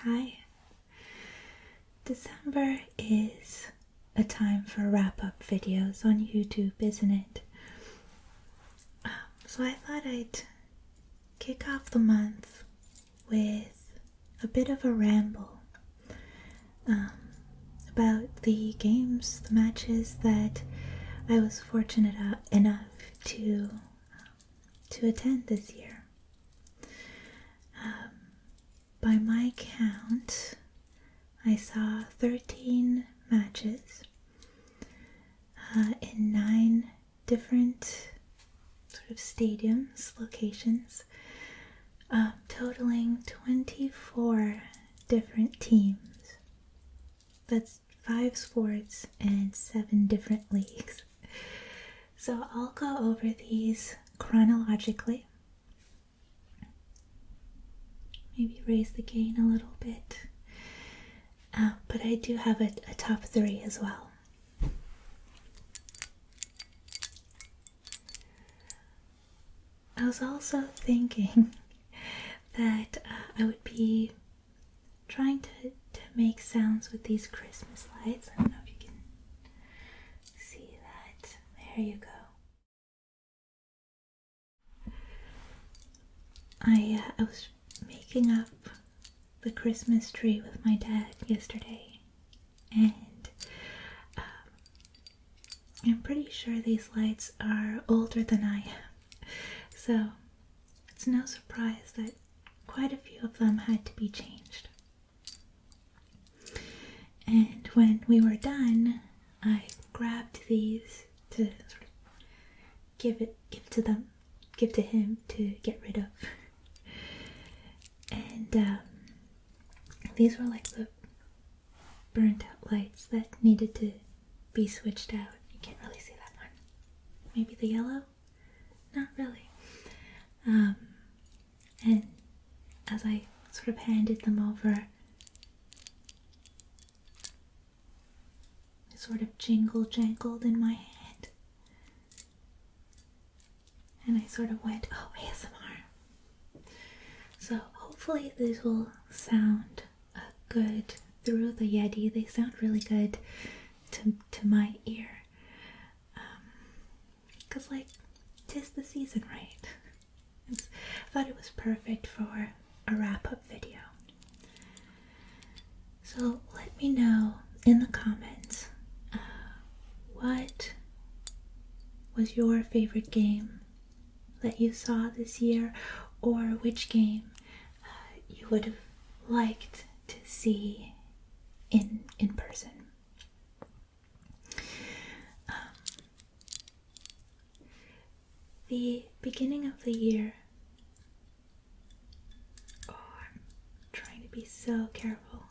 Hi. December is a time for wrap-up videos on YouTube, isn't it? So I thought I'd kick off the month with a bit of a ramble about the games, the matches that I was fortunate enough to attend this year. By my count, I saw 13 matches in 9 different sort of stadiums, locations, totaling 24 different teams. That's 5 sports and 7 different leagues. So I'll go over these chronologically. Maybe raise the gain a little bit. But I do have a top 3 as well. I was also thinking that I would be trying to make sounds with these Christmas lights. I don't know if you can see that. There you go. I was making up the Christmas tree with my dad yesterday, and I'm pretty sure these lights are older than I am, so it's no surprise that quite a few of them had to be changed. And when we were done, I grabbed these to sort of give to him to get rid of. And these were like the burnt out lights that needed to be switched out. You can't really see that one. Maybe the yellow? Not really. And as I sort of handed them over, it sort of jangled in my hand. And I sort of went, oh, ASMR. So hopefully these will sound good through the Yeti. They sound really good to my ear. Because, like, 'tis the season, right? I thought it was perfect for a wrap-up video. So let me know in the comments what was your favorite game that you saw this year, or which game you would have liked to see in person. The beginning of the year, I'm trying to be so careful.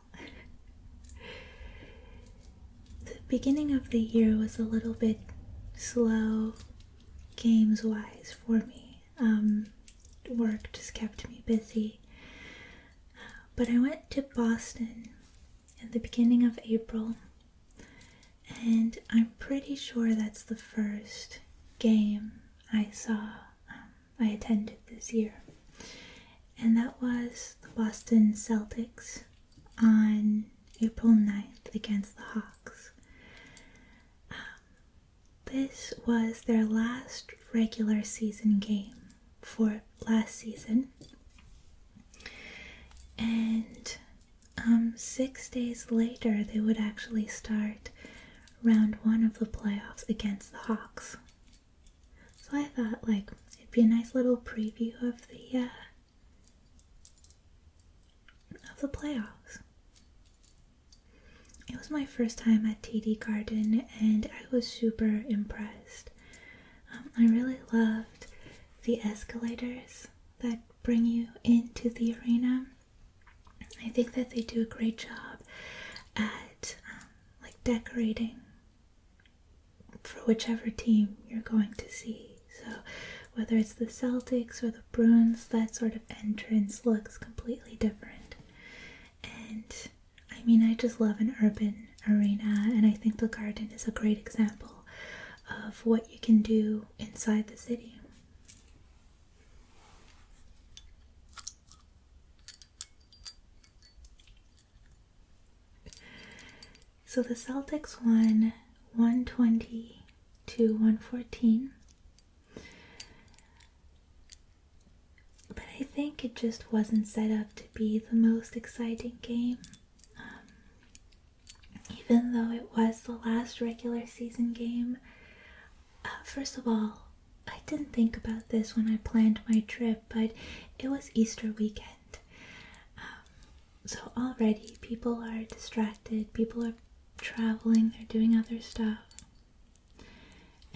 The beginning of the year was a little bit slow games-wise for me. Work just kept me busy. But I went to Boston at the beginning of April, and I'm pretty sure that's the first game I attended this year. And that was the Boston Celtics on April 9th against the Hawks. This was their last regular season game for last season. And 6 days later, they would actually start round 1 of the playoffs against the Hawks. So I thought, like, it'd be a nice little preview of the playoffs. It was my first time at TD Garden, and I was super impressed. I really loved the escalators that bring you into the arena. I think that they do a great job at like decorating for whichever team you're going to see. So whether it's the Celtics or the Bruins, that sort of entrance looks completely different. And I mean, I just love an urban arena, and I think the Garden is a great example of what you can do inside the city. So the Celtics won 120 to 114. But I think it just wasn't set up to be the most exciting game. Even though it was the last regular season game, first of all, I didn't think about this when I planned my trip, but it was Easter weekend. So already people are distracted, people are traveling, they're doing other stuff.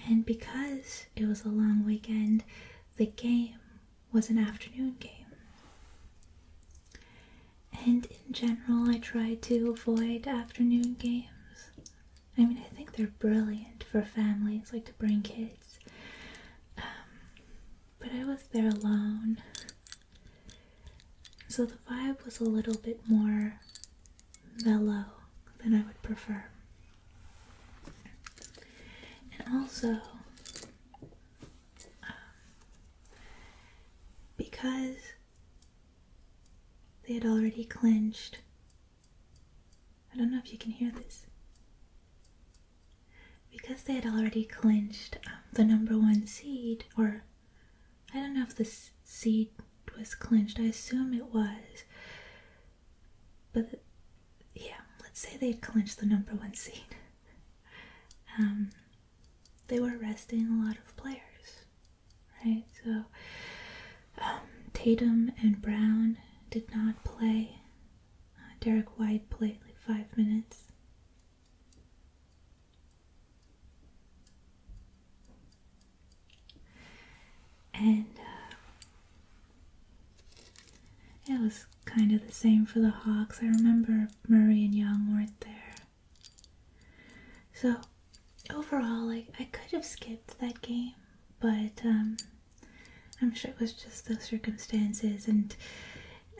And because it was a long weekend, the game was an afternoon game. And in general, I try to avoid afternoon games. I mean, I think they're brilliant for families, like to bring kids. But I was there alone. So the vibe was a little bit more mellow than I would prefer. And also, because they had already clinched, I don't know if you can hear this, because they had already clinched the number 1 seed, or I don't know if the seed was clinched, I assume it was, but yeah, let's say they had clinched the number 1 seed. They were resting a lot of players, right? So Tatum and Brown did not play. Derek White played like 5 minutes. And it was kind of the same for the Hawks. I remember Murray and Young weren't there. So overall, I could have skipped that game, but I'm sure it was just the circumstances, and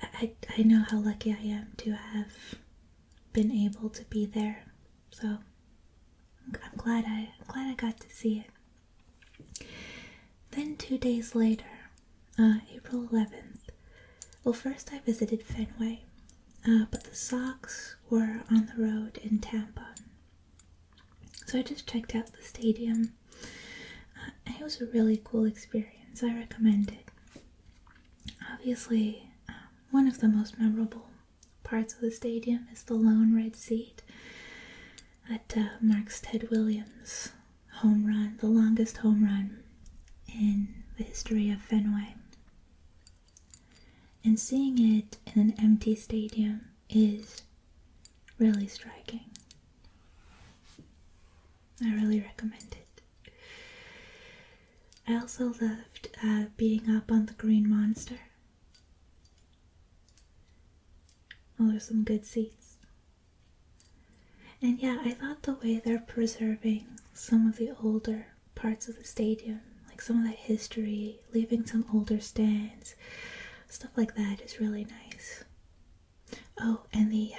I know how lucky I am to have been able to be there. So I'm glad I got to see it. Then 2 days later, April 11th, well, first I visited Fenway, but the Sox were on the road in Tampa. So I just checked out the stadium, and it was a really cool experience. I recommend it. Obviously, one of the most memorable parts of the stadium is the lone red seat that marks Ted Williams' home run, the longest home run in the history of Fenway. And seeing it in an empty stadium is really striking. I really recommend it. I also loved being up on the Green Monster. Well, there's some good seats. And yeah, I thought the way they're preserving some of the older parts of the stadium, like some of that history, leaving some older stands, stuff like that is really nice. Oh, and the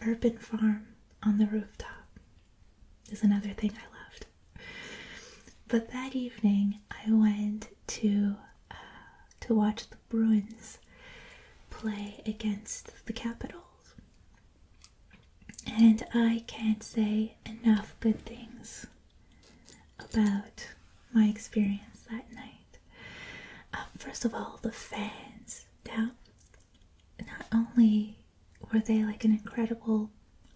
urban farm on the rooftop is another thing I loved. But that evening, I went to watch the Bruins play against the Capitals. And I can't say enough good things about my experience that night. First of all, the fans down, not only were they like an incredible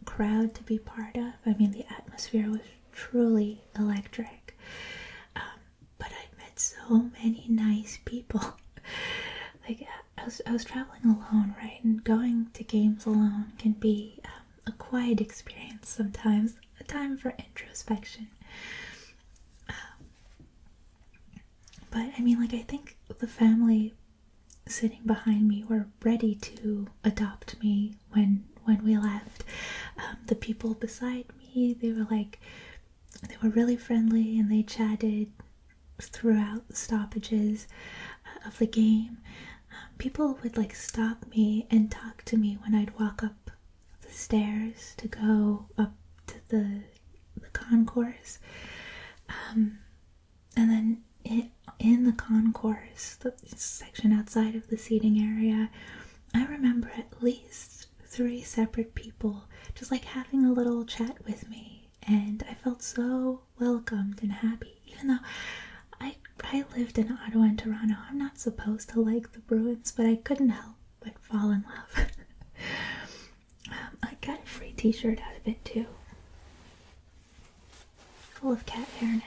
crowd to be part of, I mean the atmosphere was truly electric, but I met so many nice people. Like I was traveling alone, right, and going to games alone can be a quiet experience sometimes, a time for introspection. But I mean, like, I think the family sitting behind me were ready to adopt me when we left. The people beside me, they were really friendly, and they chatted throughout the stoppages of the game. People would like stop me and talk to me when I'd walk up the stairs to go up to the concourse. And then in the concourse, the section outside of the seating area, I remember at least three separate people just like having a little chat with me, and I felt so welcomed and happy, even though I lived in Ottawa and Toronto. I'm not supposed to like the Bruins, but I couldn't help but fall in love. I got a free t-shirt out of it too. Full of cat hair now.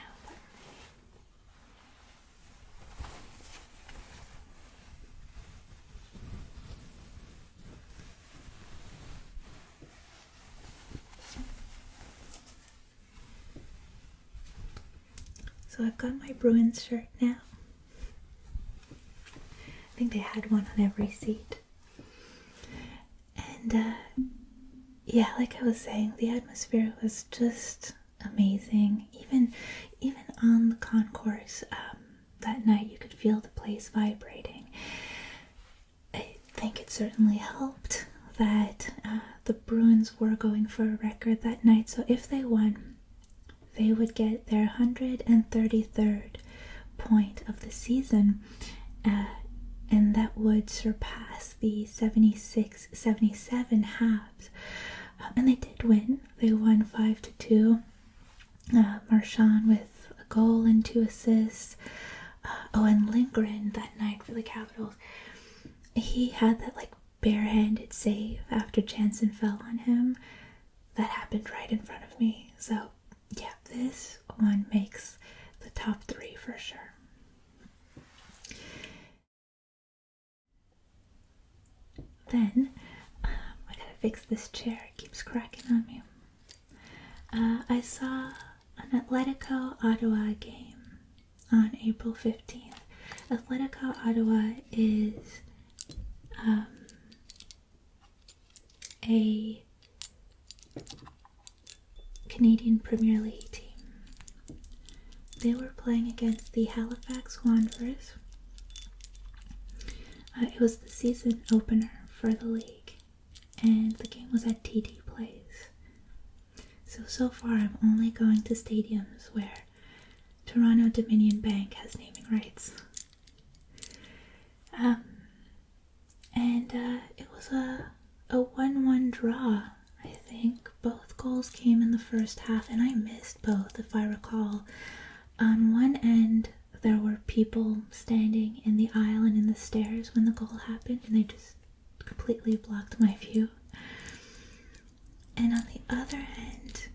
So I've got my Bruins shirt now. I think they had one on every seat. And yeah, like I was saying, the atmosphere was just amazing. Even on the concourse that night, you could feel the place vibrating. I think it certainly helped that the Bruins were going for a record that night. So if they won, they would get their 133rd point of the season, and that would surpass the 76-77 halves. And they did win. They won 5-2. Marchand with a goal and 2 assists. And Lindgren that night for the Capitals, he had that like barehanded save after Jansen fell on him. That happened right in front of me. So yeah, this one makes the top 3 for sure. Then, I gotta fix this chair. It keeps cracking on me. I saw an Atletico Ottawa game on April 15th. Atletico Ottawa is a Canadian Premier League team. They were playing against the Halifax Wanderers. It was the season opener for the league, and the game was at TD Place. So far I'm only going to stadiums where Toronto Dominion Bank has naming rights. It was a 1-1 draw, I think. Both goals came in the first half, and I missed both, if I recall. On one end, there were people standing in the aisle and in the stairs when the goal happened, and they just completely blocked my view. And on the other end,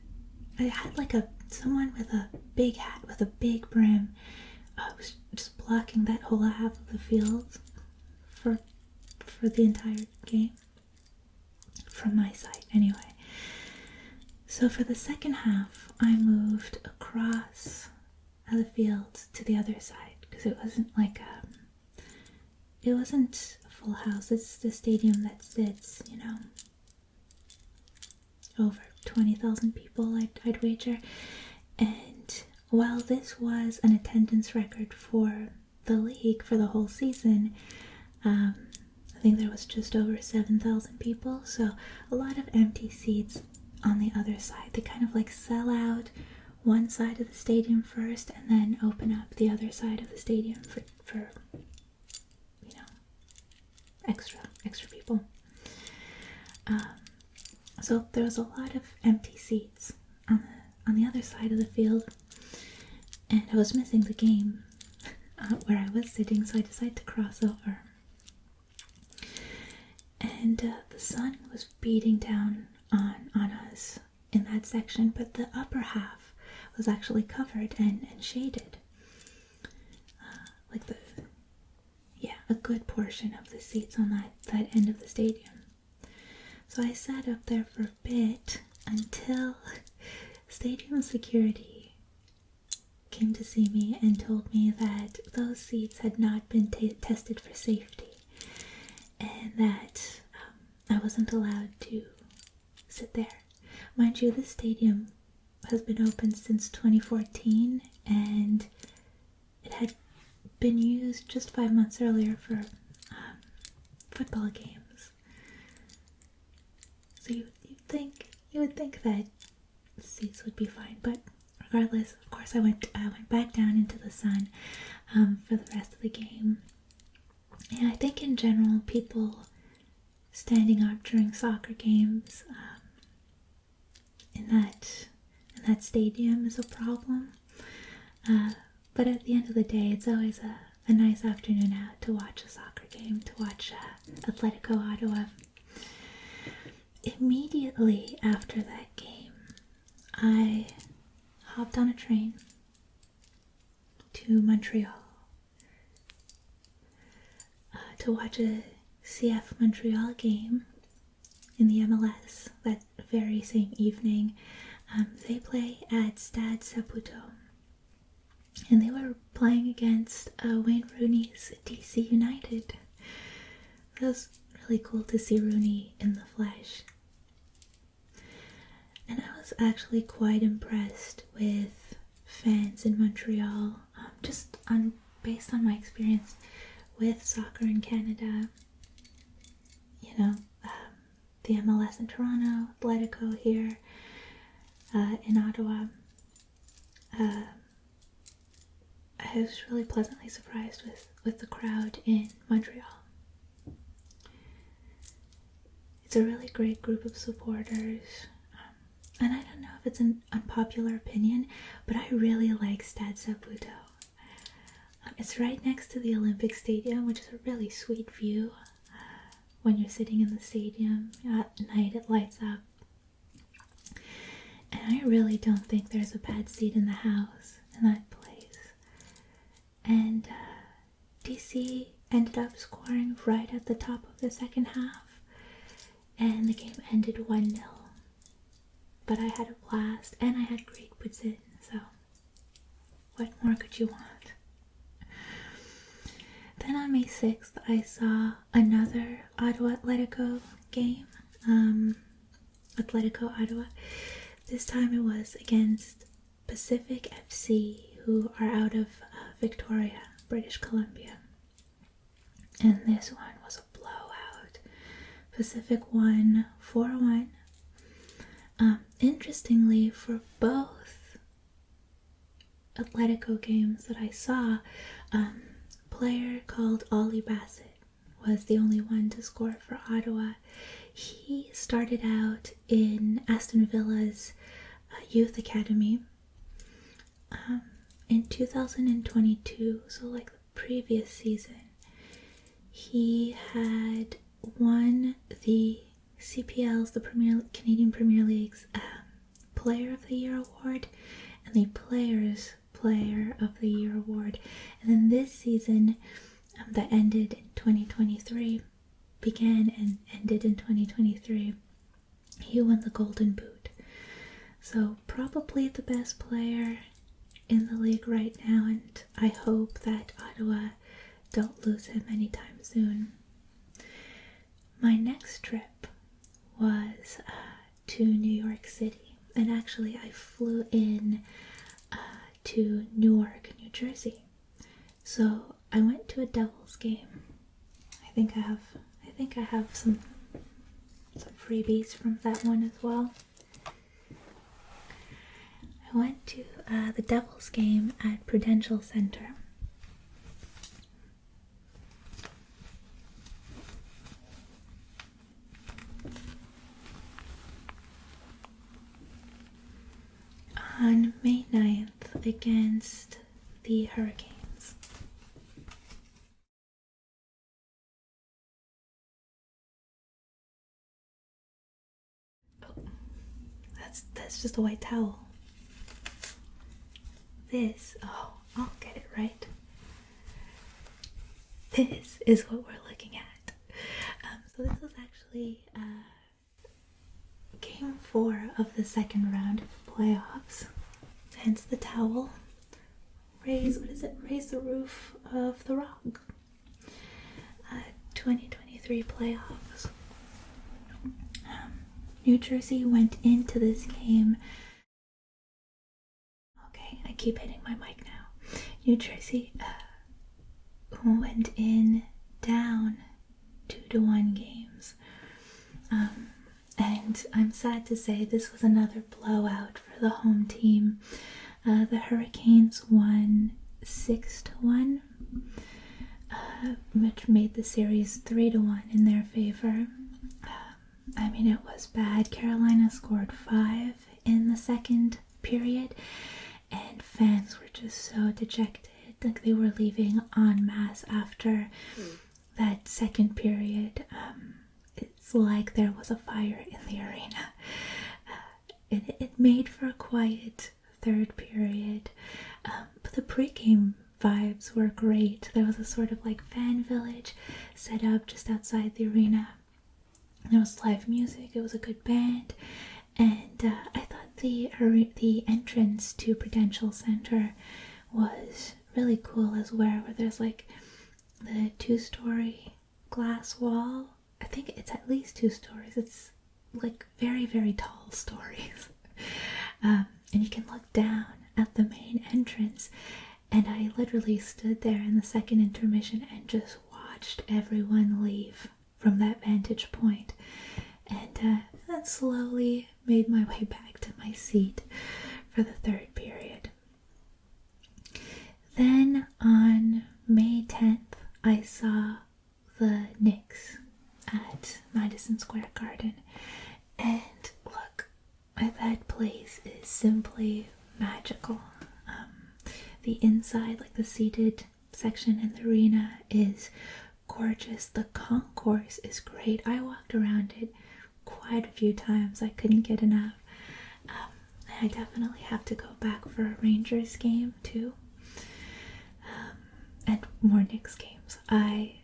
I had like someone with a big hat with a big brim was just blocking that whole half of the field for the entire game, from my side anyway. So for the second half, I moved across the field to the other side, because it wasn't like it wasn't a full house. It's the stadium that sits, over 20,000 people, I'd wager. And while this was an attendance record for the league for the whole season, I think there was just over 7,000 people, so a lot of empty seats on the other side. They kind of like sell out one side of the stadium first and then open up the other side of the stadium for extra people. So there was a lot of empty seats on the other side of the field, and I was missing the game where I was sitting, so I decided to cross over. And the sun was beating down on us in that section, but the upper half was actually covered and shaded. A good portion of the seats on that end of the stadium. So I sat up there for a bit until stadium security came to see me and told me that those seats had not been tested for safety, and that I wasn't allowed to sit there. Mind you, this stadium has been open since 2014, and it had been used just 5 months earlier for football games. So you would think that the seats would be fine, but regardless, of course, I went back down into the sun for the rest of the game. And I think in general, people standing up during soccer games in that stadium is a problem. But at the end of the day, it's always a nice afternoon out to watch a soccer game, to watch Atletico Ottawa. Immediately after that game, I hopped on a train to Montreal to watch a CF Montreal game in the MLS that very same evening. They play at Stade Saputo, and they were playing against Wayne Rooney's DC United. It was really cool to see Rooney in the flesh. And I was actually quite impressed with fans in Montreal, based on my experience with soccer in Canada. You know, the MLS in Toronto, Atletico here in Ottawa. I was really pleasantly surprised with the crowd in Montreal. It's a really great group of supporters. And I don't know if it's an unpopular opinion, but I really like Stade Saputo. It's right next to the Olympic Stadium, which is a really sweet view. When you're sitting in the stadium at night, it lights up. And I really don't think there's a bad seat in the house in that place. And DC ended up scoring right at the top of the second half. And the game ended 1-0. But I had a blast, and I had great cuisine, so what more could you want? Then on May 6th, I saw another Ottawa Atletico game, Atletico Ottawa. This time it was against Pacific FC, who are out of Victoria, British Columbia. And this one was a blowout. Pacific won 4-1. Interestingly, for both Atletico games that I saw, player called Ollie Bassett was the only one to score for Ottawa. He started out in Aston Villa's youth academy in 2022, so like the previous season. He had won the CPL's, the Canadian Premier League's Player of the Year award and the Players Player of the Year award. And then this season that ended in 2023, began and ended in 2023, he won the Golden Boot. So probably the best player in the league right now, and I hope that Ottawa don't lose him anytime soon. My next trip was to New York City, and actually I flew in to Newark, New Jersey. So I went to a Devils game. I think I have some freebies from that one as well. I went to the Devils game at Prudential Center. On May 9th against the Hurricanes. Oh, that's just a white towel. I'll get it right. This is what we're looking at. So this was actually Game 4 of the second round of the playoffs. Hence the towel. Raise the roof of the rock. 2023 playoffs. New Jersey went into this game. Okay, I keep hitting my mic now. New Jersey went in down 2-1 games. And I'm sad to say this was another blowout for the home team. The Hurricanes won 6-1, which made the series 3-1 in their favor. I mean, it was bad. Carolina scored 5 in the second period, and fans were just so dejected. Like they were leaving en masse after that second period. It's like there was a fire in the arena. It made for a quiet third period, but the pregame vibes were great. There was a sort of like fan village set up just outside the arena. There was live music. It was a good band, and I thought the entrance to Prudential Center was really cool as well, where there's like the 2-story glass wall. I think it's at least 2 stories. It's like very, very tall stories. And you can look down at the main entrance, and I literally stood there in the second intermission and just watched everyone leave from that vantage point, and then slowly made my way back to my seat for the third period. Then on May 10th, I saw the Knicks at Madison Square Garden, and look, that place is simply magical. The inside, like the seated section in the arena, is gorgeous. The concourse is great. I walked around it quite a few times. I couldn't get enough. I definitely have to go back for a Rangers game too, and more Knicks games. I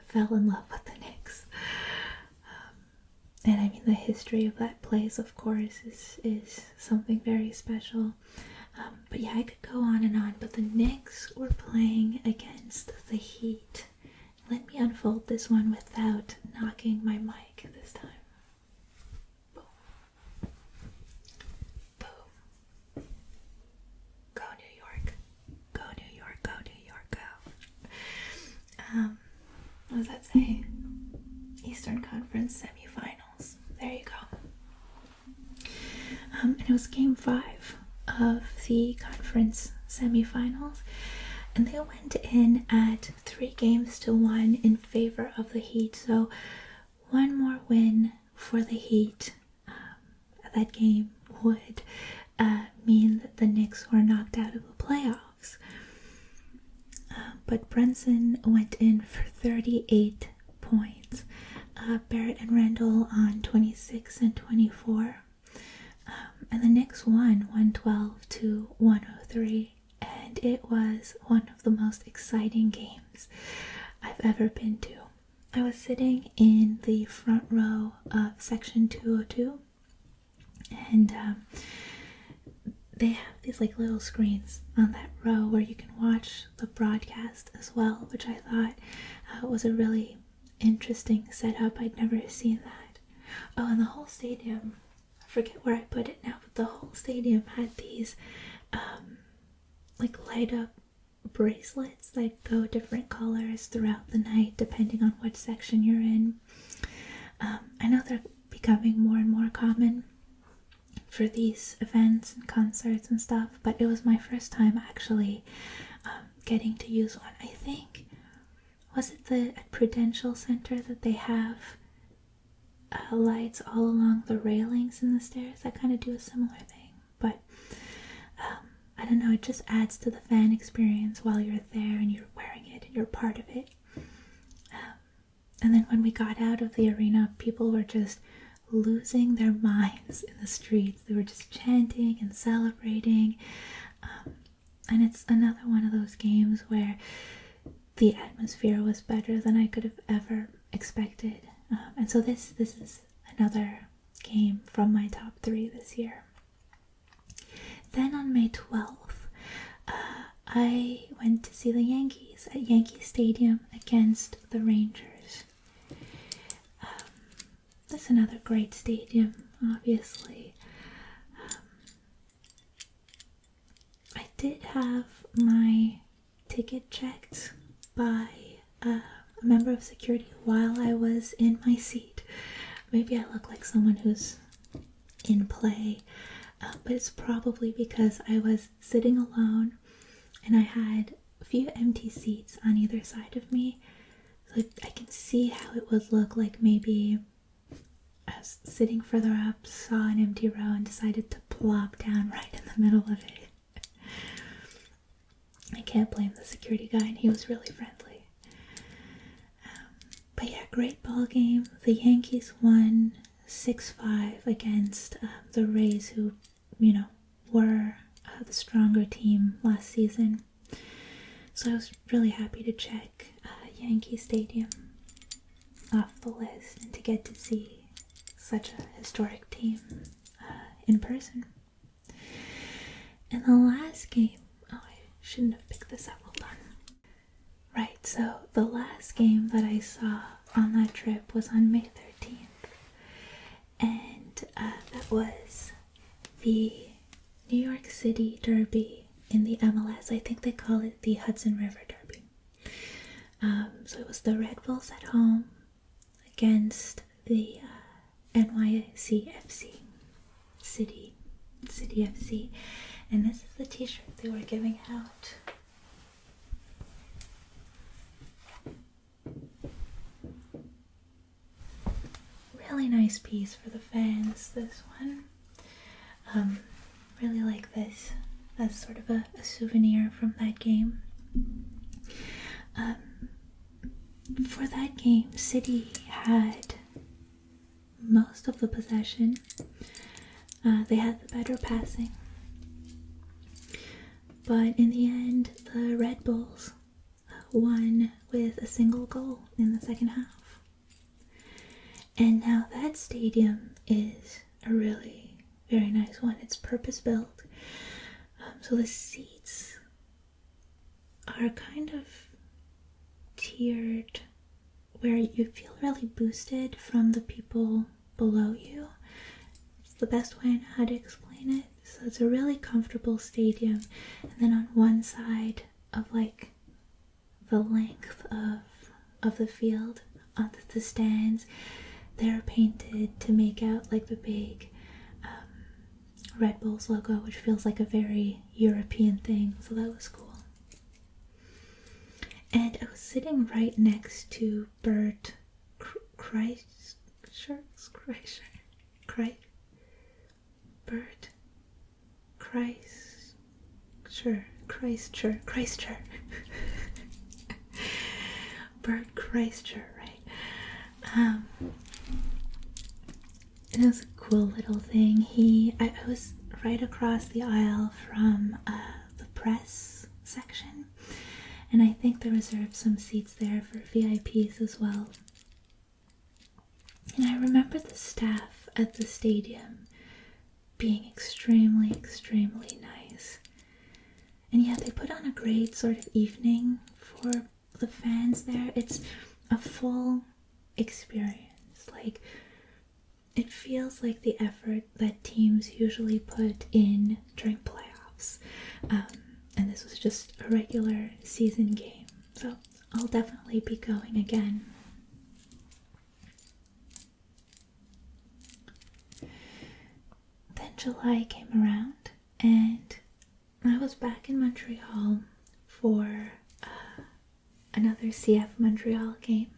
fell in love with the Knicks, and I mean the history of that place, of course, is something very special. But yeah, I could go on, but the Knicks were playing against the Heat. Let me unfold this one without knocking my mic this time. Boom. Boom. Go New York. Go New York. Go New York. Go. What does that say? Eastern Conference semifinals. There you go. And it was game 5 of the conference semifinals, and they went in at 3-1 in favor of the Heat. So one more win for the Heat that game would mean that the Knicks were knocked out of the playoffs. But Brunson went in for 38 points. Barrett and Randall on 26 and 24. And the Knicks won 112-103, and it was one of the most exciting games I've ever been to. I was sitting in the front row of section 202, and they have these like little screens on that row where you can watch the broadcast as well, which I thought was a really interesting setup. I'd never seen that. Oh, and the whole stadium, forget where I put it now, but the whole stadium had these like light up bracelets that go different colors throughout the night depending on what section you're in. I know they're becoming more and more common for these events and concerts and stuff, but it was my first time actually getting to use one. I think, was it at Prudential Center that they have lights all along the railings in the stairs that kind of do a similar thing, but I don't know, it just adds to the fan experience while you're there and you're wearing it and you're part of it. And then when we got out of the arena, people were just losing their minds in the streets. They were just chanting and celebrating, and it's another one of those games where the atmosphere was better than I could have ever expected. And so this is another game from my top 3 this year. Then on May 12th, I went to see the Yankees at Yankee Stadium against the Rangers. That's another great stadium, obviously. I did have my ticket checked by a member of security while I was in my seat. Maybe I look like someone who's in play, but it's probably because I was sitting alone and I had a few empty seats on either side of me, so I can see how it would look like maybe I was sitting further up, saw an empty row, and decided to plop down right in the middle of it. I can't blame the security guy, and he was really friendly. But yeah, great ball game. The Yankees won 6-5 against the Rays, who, were the stronger team last season. So I was really happy to check Yankee Stadium off the list and to get to see such a historic team in person. And the last game, I shouldn't have picked this up, hold on. Right, so the last game that I saw on that trip was on May 13th. And that was the New York City Derby in the MLS. I think they call it the Hudson River Derby. So it was the Red Bulls at home against the NYCFC, City FC. And this is the t-shirt they were giving out. Really nice piece for the fans, this one. Really like this as sort of a souvenir from that game. For that game, City had most of the possession. They had the better passing. But in the end, the Red Bulls won with a single goal in the second half. And now that stadium is a really very nice one. It's purpose-built. So the seats are kind of tiered where you feel really boosted from the people below you. It's the best way I know how to explain it. So it's a really comfortable stadium, and then on one side of like the length of the field, on the stands, they're painted to make out like the big Red Bulls logo, which feels like a very European thing, so that was cool. And I was sitting right next to Bert Kreischer. Bert Kreischer, right? It was a cool little thing. I was right across the aisle from the press section, and I think they reserved some seats there for VIPs as well. And I remember the staff at the stadium being extremely, extremely nice. And yeah, they put on a great sort of evening for the fans there. It's a full experience. Like, it feels like the effort that teams usually put in during playoffs. And this was just a regular season game. So I'll definitely be going again. Then July came around and I was back in Montreal for another CF Montreal game.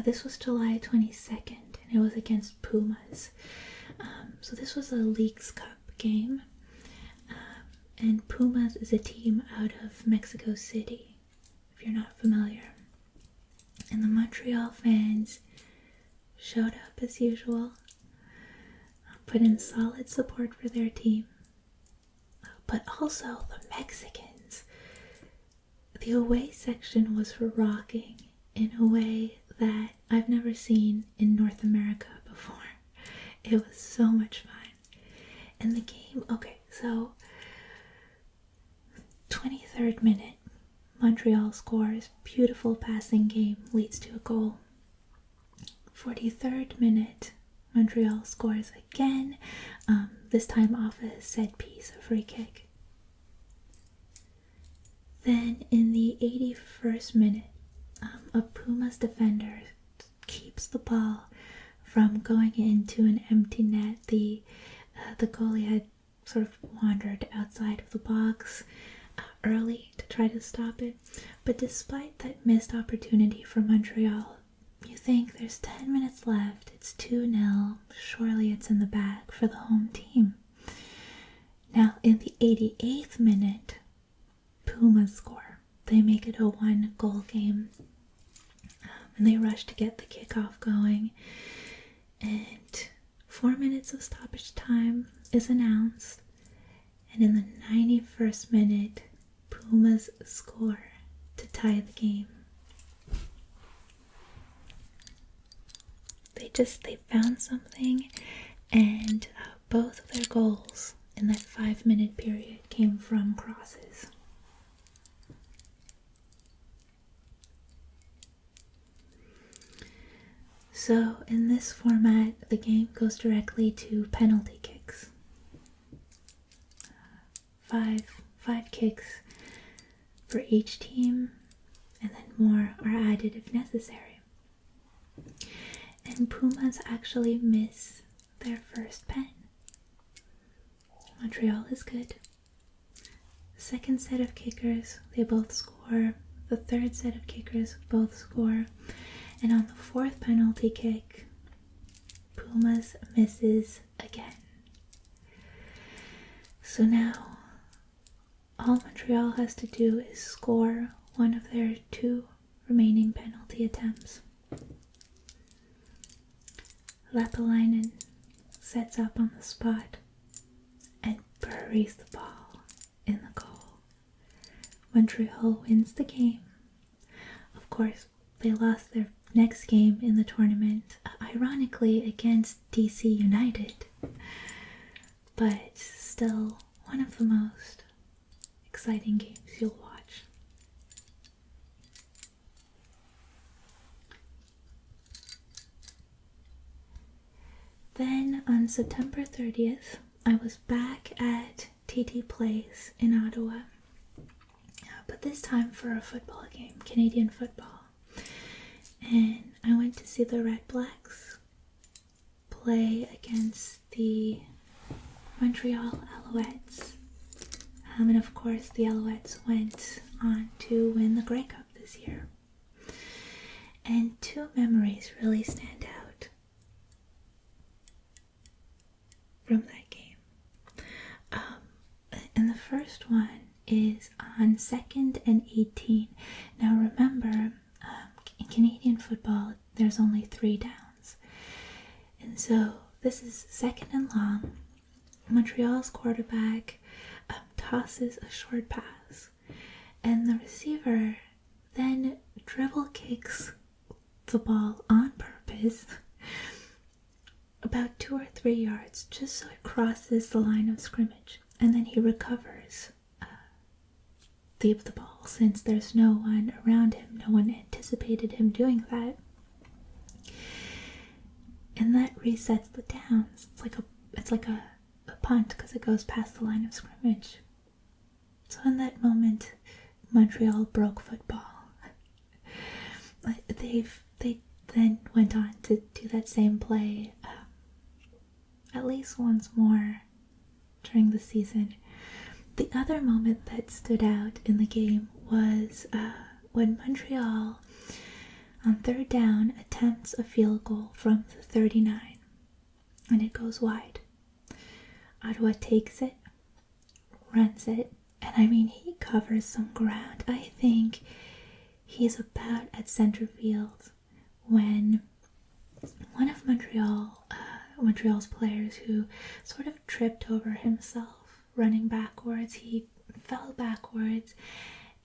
This was July 22nd, and it was against Pumas. So this was a Leagues Cup game, and Pumas is a team out of Mexico City, if you're not familiar. And the Montreal fans showed up as usual, put in solid support for their team, but also the Mexicans. The away section was rocking in a way that I've never seen in North America before. It was so much fun. And the game, okay, so 23rd minute, Montreal scores, beautiful passing game, leads to a goal. 43rd minute, Montreal scores again, this time off a set piece, a free kick. Then in the 81st minute, a Pumas defender keeps the ball from going into an empty net. The goalie had sort of wandered outside of the box early to try to stop it. But despite that missed opportunity for Montreal, you think there's 10 minutes left, it's 2-0, surely it's in the bag for the home team. Now, in the 88th minute, Pumas score. They make it a 1-goal game, and they rush to get the kickoff going, and 4 minutes of stoppage time is announced, and in the 91st minute, Pumas score to tie the game. They found something, and both of their goals in that 5-minute period came from crosses. So in this format, the game goes directly to penalty kicks. Five kicks for each team, and then more are added if necessary. And Pumas actually miss their first pen. Montreal is good. The second set of kickers, they both score. The third set of kickers both score. And on the fourth penalty kick, Pumas misses again. So now, all Montreal has to do is score one of their 2 remaining penalty attempts. Lapalainen sets up on the spot and buries the ball in the goal. Montreal wins the game. Of course, they lost their next game in the tournament, ironically against DC United, but still one of the most exciting games you'll watch. Then on September 30th, I was back at TT Place in Ottawa, but this time for a football game, Canadian football. And I went to see the Red Blacks play against the Montreal Alouettes. And of course, the Alouettes went on to win the Grey Cup this year. And 2 memories really stand out from that game. And the first one is on 2nd and 18. Now remember, in Canadian football, there's only 3 downs. And so this is 2nd and long. Montreal's quarterback tosses a short pass, and the receiver then dribble kicks the ball on purpose about 2 or 3 yards just so it crosses the line of scrimmage, and then he recovers the ball since there's no one around him. No one anticipated him doing that, and that resets the downs. It's like a punt because it goes past the line of scrimmage. So in that moment, Montreal broke football. They then went on to do that same play at least once more during the season. The other moment that stood out in the game was when Montreal, on 3rd down, attempts a field goal from the 39, and it goes wide. Ottawa takes it, runs it, and I mean, he covers some ground. I think he's about at center field when one of Montreal's players, who sort of tripped over himself running backwards, he fell backwards,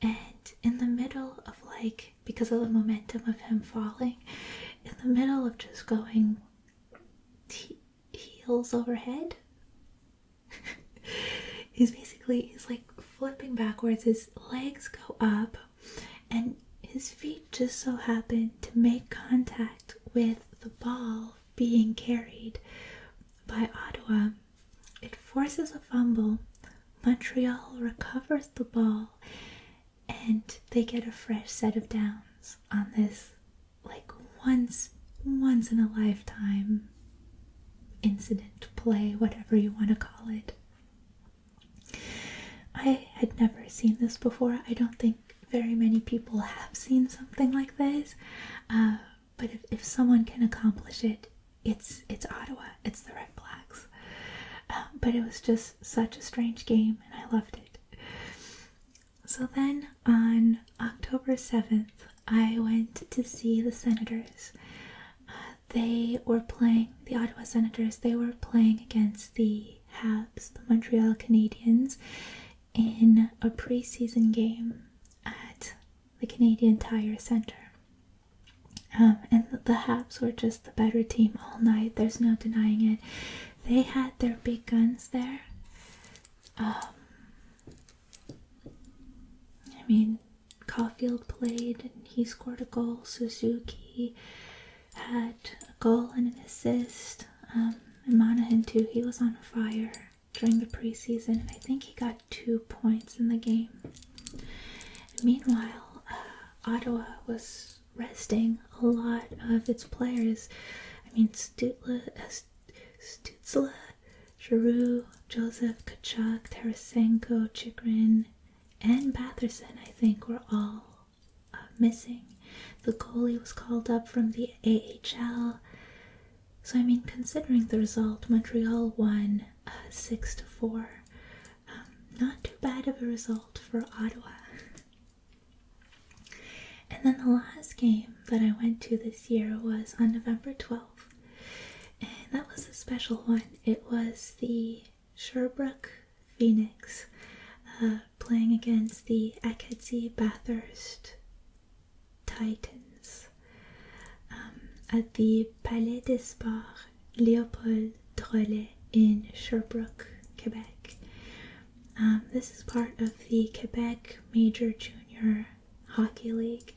and in the middle of, because of the momentum of him falling, in the middle of just going heels over head, he's flipping backwards, his legs go up, and his feet just so happen to make contact with the ball being carried by Ottawa. It forces a fumble. Montreal recovers the ball, and they get a fresh set of downs on this once in a lifetime incident, play, whatever you want to call it. I had never seen this before. I don't think very many people have seen something like this. but if someone can accomplish it, it's Ottawa. It's the Red Blacks. But it was just such a strange game, and I loved it. So then on October 7th, I went to see the Senators. They were playing, the Ottawa Senators, they were playing against the Habs, the Montreal Canadiens, in a preseason game at the Canadian Tire Centre. And the Habs were just the better team all night. There's no denying it. They had their big guns there. I mean, Caulfield played and he scored a goal. Suzuki had a goal and an assist. And Monahan too, he was on fire during the preseason, and I think he got 2 points in the game. Meanwhile, Ottawa was resting a lot of its players. I mean, Stutzla, Giroux, Joseph, Kachuk, Tarasenko, Chikrin, and Batherson, I think, were all missing. The goalie was called up from the AHL. So, I mean, considering the result, Montreal won 6-4. Not too bad of a result for Ottawa. And then the last game that I went to this year was on November 12th. And that was a special one. It was the Sherbrooke Phoenix playing against the Acadie Bathurst Titans at the Palais des Sports Léopold Drolet in Sherbrooke, Quebec. This is part of the Quebec Major Junior Hockey League,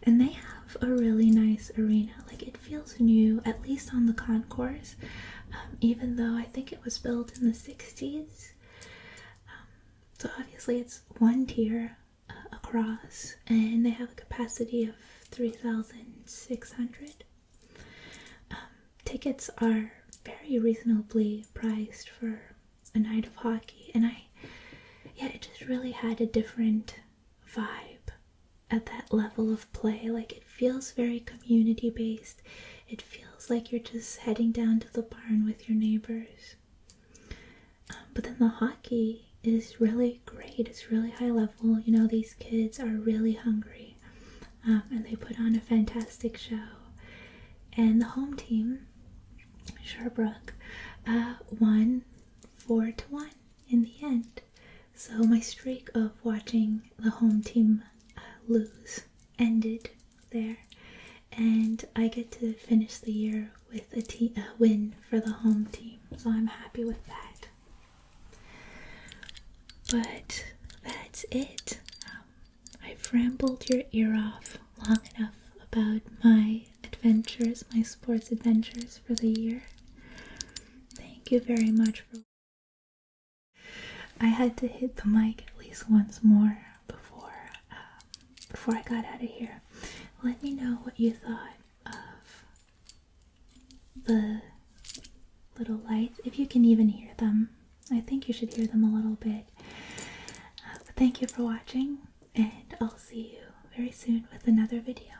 and they have a really nice arena. Like, it feels new, at least on the concourse, even though I think it was built in the 60s. So obviously it's one tier across, and they have a capacity of 3,600. Tickets are very reasonably priced for a night of hockey, and it just really had a different vibe at that level of play. Like, it feels very community based. It feels like you're just heading down to the barn with your neighbors. But then the hockey is really great. It's really high level. You know, these kids are really hungry, and they put on a fantastic show. And the home team, Sherbrooke, won 4-1 in the end. So my streak of watching the home team lose ended there, and I get to finish the year with a win for the home team. So I'm happy with that. But that's it. I've rambled your ear off long enough about my adventures, my sports adventures for the year. Thank you very much for. I had to hit the mic at least once more before I got out of here. Let me know what you thought of the little lights, if you can even hear them. I think you should hear them a little bit. But thank you for watching, and I'll see you very soon with another video.